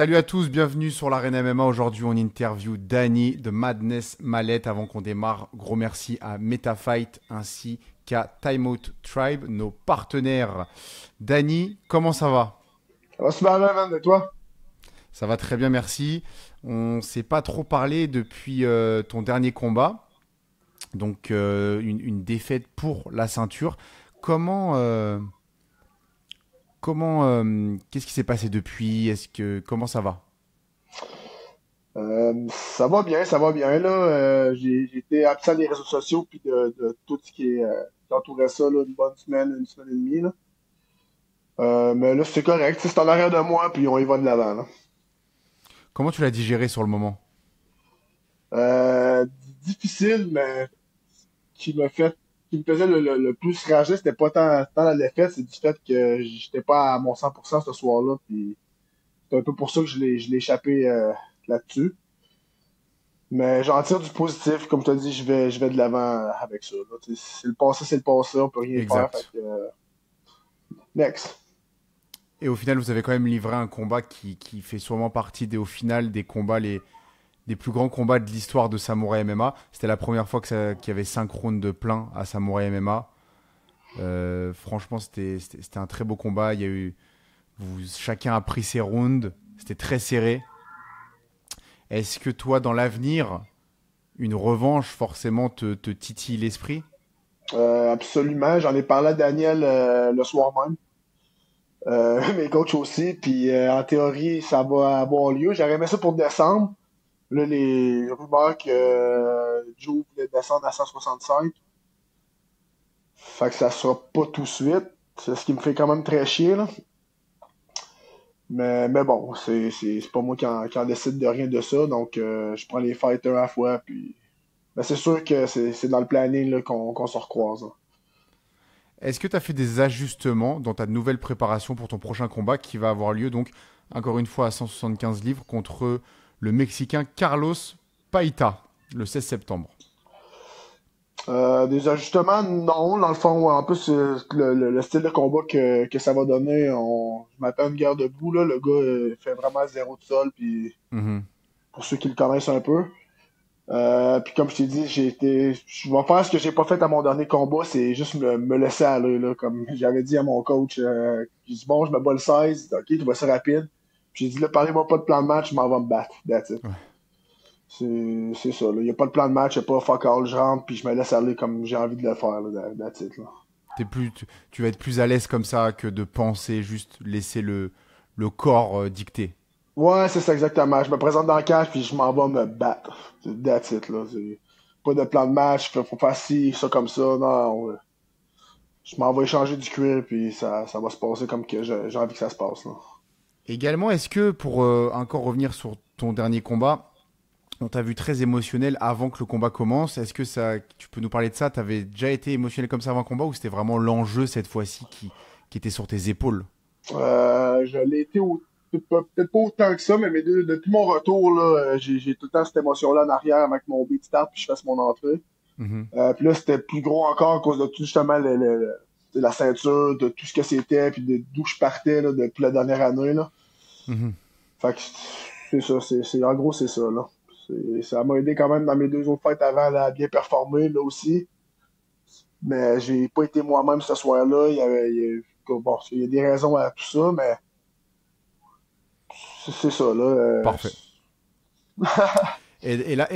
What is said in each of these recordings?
Salut à tous, bienvenue sur l'Arène MMA. Aujourd'hui, on interview Danny de Madness Mallet. Avant qu'on démarre, gros merci à MetaFight ainsi qu'à Timeout Tribe, nos partenaires. Danny, comment ça va? Ça va super bien, man, de toi? Ça va très bien, merci. On s'est pas trop parlé depuis ton dernier combat, donc une défaite pour la ceinture. Comment, qu'est-ce qui s'est passé depuis? Comment ça va? Ça va bien, ça va bien, là. J'ai été absent des réseaux sociaux puis de tout ce qui entourait ça, là, une semaine et demie, là. Mais là, c'est correct, c'est en arrière de moi, puis on y va de l'avant, là. Comment tu l'as digéré sur le moment? Euh, Difficile, mais qui me fait, qui me faisait le plus rager, c'était pas tant la défaite, c'est du fait que j'étais pas à mon 100% ce soir-là, puis c'est un peu pour ça que je l'ai échappé là-dessus. Mais j'en tire du positif, comme tu as dit, je vais de l'avant avec ça. Là. C'est le passé, on peut rien y faire. Fait Exact. que, next. Et au final, vous avez quand même livré un combat qui fait sûrement partie au final des combats, des plus grands combats de l'histoire de Samouraï MMA. C'était la première fois qu'il y avait 5 rounds de plein à Samouraï MMA. Franchement, c'était un très beau combat. Chacun a pris ses rounds. C'était très serré. Est-ce que toi, dans l'avenir, une revanche forcément te titille l'esprit? Absolument. J'en ai parlé à Daniel le soir même. Mes coachs aussi. Puis en théorie, ça va avoir lieu. J'aurais aimé ça pour décembre. Là, les rumeurs que Joe voulait descendre à 165. Fait que ça sera pas tout de suite. C'est ce qui me fait quand même très chier, là. Mais bon, c'est pas moi qui en décide de rien de ça. Donc, je prends les fighters à la fois. Puis, mais c'est sûr que c'est dans le planning là, qu'on se recroise, hein. Est-ce que tu as fait des ajustements dans ta nouvelle préparation pour ton prochain combat qui va avoir lieu, donc, encore une fois, à 175 livres contre le Mexicain Carlos Paita, le 16 septembre? Des ajustements, non. Dans le fond, en plus, le style de combat que ça va donner, je m'attends à une guerre debout. Là. Le gars fait vraiment zéro de sol. Puis, Mhm. pour ceux qui le connaissent un peu. Puis comme je t'ai dit, je vais faire ce que j'ai pas fait à mon dernier combat, c'est juste me laisser aller, là, comme j'avais dit à mon coach. J'ai dit, bon, je me bats le 16, ok, tu vas ça rapide. Puis j'ai dit, là, parlez-moi pas de plan de match, je m'en vais me battre. That's it. Ouais. C'est ça, là. Il n'y a pas de plan de match, il n'y a pas fuck all, je rentre, puis je me laisse aller comme j'ai envie de le faire, là, that's it, là. Tu vas être plus à l'aise comme ça que de penser, juste laisser le corps dicter. Ouais, c'est ça exactement. Je me présente dans le cage, puis je m'en vais me battre. That's it, là. C'est pas de plan de match, faut faire ci, ça comme ça, non. Je m'en vais échanger du cuir, puis ça va se passer comme que j'ai envie que ça se passe, là. Également, est-ce que, pour encore revenir sur ton dernier combat, on t'a vu très émotionnel avant que le combat commence. Est-ce que tu peux nous parler de ça? T'avais déjà été émotionnel comme ça avant le combat ou c'était vraiment l'enjeu cette fois-ci qui était sur tes épaules? Je l'ai été peut-être pas autant que ça, mais depuis mon retour, là, j'ai tout le temps cette émotion-là en arrière avec mon beat start, puis je fasse mon entrée. Mhm. Puis là, c'était plus gros encore à cause de tout justement de la ceinture, de tout ce que c'était, puis d'où je partais là, depuis la dernière année. Là. Mhm. Fait que c'est ça, en gros, c'est ça. Là. Ça m'a aidé quand même dans mes deux autres fêtes avant là, à bien performer, là aussi. Mais j'ai pas été moi-même ce soir-là. Bon, il y a des raisons à tout ça, mais c'est ça, là. Parfait. Et là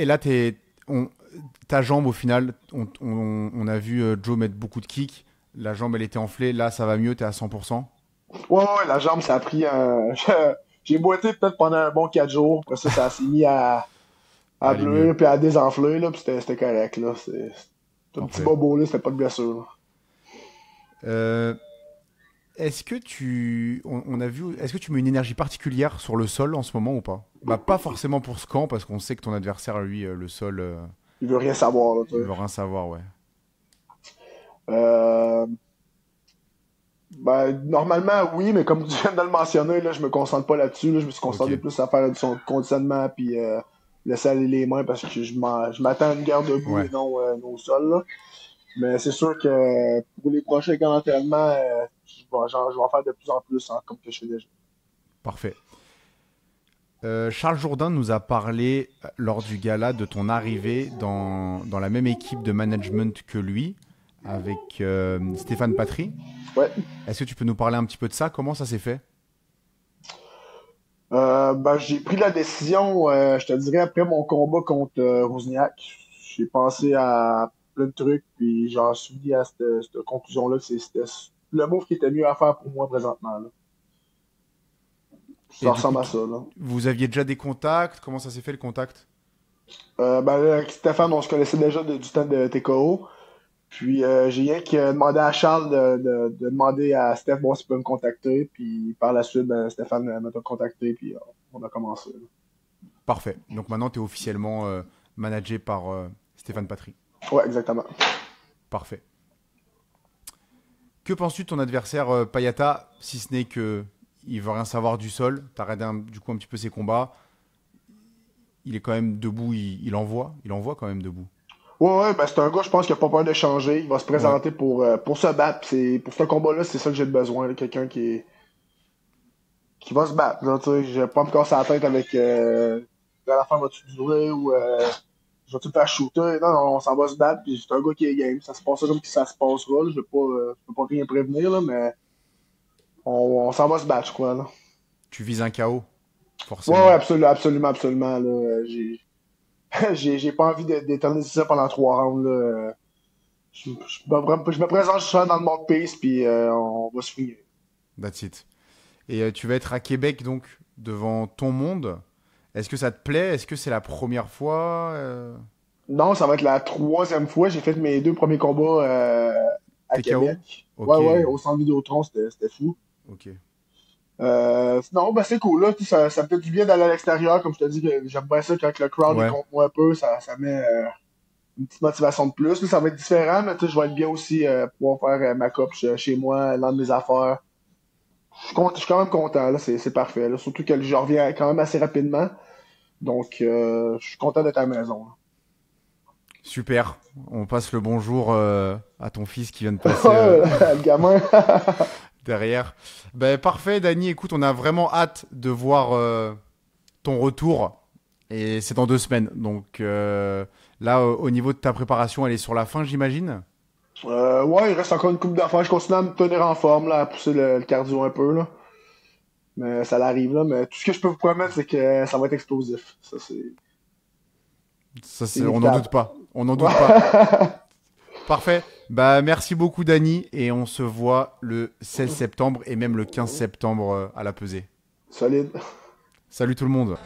on- ta jambe, au final, on a vu Joe mettre beaucoup de kicks. La jambe, elle était enflée. Là, ça va mieux, t'es à 100%. Ouais, la jambe, ça a pris un. J'ai boité peut-être pendant un bon 4 jours. Après ça, ça s'est mis à Allez, mieux. bleuir puis à désenfler, là, puis c'était correct, là. C'est un petit Parfait. bobo, là, c'était pas de blessure, là. Euh, on a vu, est-ce que tu mets une énergie particulière sur le sol en ce moment ou pas? Bah, pas forcément pour ce camp, parce qu'on sait que ton adversaire, lui, le sol, Il veut rien savoir, là, tu il sais. veut rien savoir, ouais. Euh, Normalement, oui, mais comme tu viens de le mentionner, là, je me concentre pas là-dessus, là. Je me suis Ok, concentré plus à faire du son conditionnement puis laisser aller les mains parce que je m'attends à une garde debout ouais, et non au sol, là. Mais c'est sûr que pour les prochains camps d'entraînement, je vais en faire de plus en plus, hein, comme que je fais déjà. parfait. Charles Jourdain nous a parlé lors du gala de ton arrivée dans la même équipe de management que lui, avec Stéphane Patry. Ouais. Est-ce que tu peux nous parler un petit peu de ça? Comment ça s'est fait? Ben, j'ai pris la décision, je te dirais, après mon combat contre Wozniak. J'ai pensé à plein de trucs, puis j'en suis venu à cette conclusion-là que c'était le move qui était mieux à faire pour moi présentement. Là. Et Ça du coup, ressemble à ça. Là. vous aviez déjà des contacts? Comment ça s'est fait le contact? Ben, là, avec Stéphane, on se connaissait déjà du temps de TKO. Puis j'ai rien qui a demandé à Charles de demander à Steph bon, s'il peut me contacter. Puis par la suite, ben, Stéphane m'a contacté, puis on a commencé. Là. Parfait. Donc maintenant, tu es officiellement managé par Stéphane Patry. Ouais, exactement. Parfait. Que penses-tu de ton adversaire Payata, si ce n'est que il veut rien savoir du sol? Tu as regardé du coup un petit peu ses combats. Il est quand même debout, il envoie quand même debout. Ouais, ben c'est un gars, je pense, qui a pas peur de changer. Il va se Ouais. présenter pour se battre. Pour ce combat-là, c'est ça que j'ai besoin. Là, quelqu'un qui va se battre. Là, tu sais, j'ai pas me casser la tête avec à la fin va-tu durer ou je vais-tu me faire shooter. Non, non, on s'en va se battre. Puis c'est un gars qui est game. Ça se passera comme ça se passera. Là. Je peux pas rien prévenir, là, mais on s'en va se battre, je crois. Là. Tu vises un KO, Ouais, ouais, forcément. absolument, absolument, absolument. Là. J'ai pas envie d'éterniser ça pendant 3 rounds. Là. Je me présente juste dans le monde pace, puis on va se finir. That's it. Et tu vas être à Québec, donc, devant ton monde. Est-ce que ça te plaît? Est-ce que c'est la première fois Non, ça va être la 3e fois. J'ai fait mes 2 premiers combats à TKO? Québec. Ouais, Ok, ouais, au centre Vidéotron, c'était fou. ok. Sinon, ben c'est cool, là. Ça me fait du bien d'aller à l'extérieur, comme je te dis, que j'aime bien ça quand le crowd est Ouais, contre moi un peu, ça met une petite motivation de plus. Là, ça va être différent, mais tu sais, je vais être bien aussi pouvoir faire ma coupe chez moi, l'un de mes affaires. Je suis quand même content, là, c'est parfait. Là. Surtout que je reviens quand même assez rapidement. Donc, je suis content d'être à la maison. super. On passe le bonjour à ton fils qui vient de passer Ouais, le gamin. derrière. Ben, parfait, Dany. Écoute, on a vraiment hâte de voir ton retour. Et c'est dans 2 semaines. Donc là, au niveau de ta préparation, elle est sur la fin, j'imagine? Ouais, il reste encore une coupe d'affaires. Je continue à me tenir en forme, là, à pousser le cardio un peu, là. Mais ça l'arrive, là. Mais tout ce que je peux vous promettre, c'est que ça va être explosif. Ça, Ça, c'est on n'en inévitable. doute pas. On n'en Ouais. doute pas. Parfait. Bah, merci beaucoup, Dany. Et on se voit le 16 septembre et même le 15 septembre à la pesée. Solide. Salut tout le monde.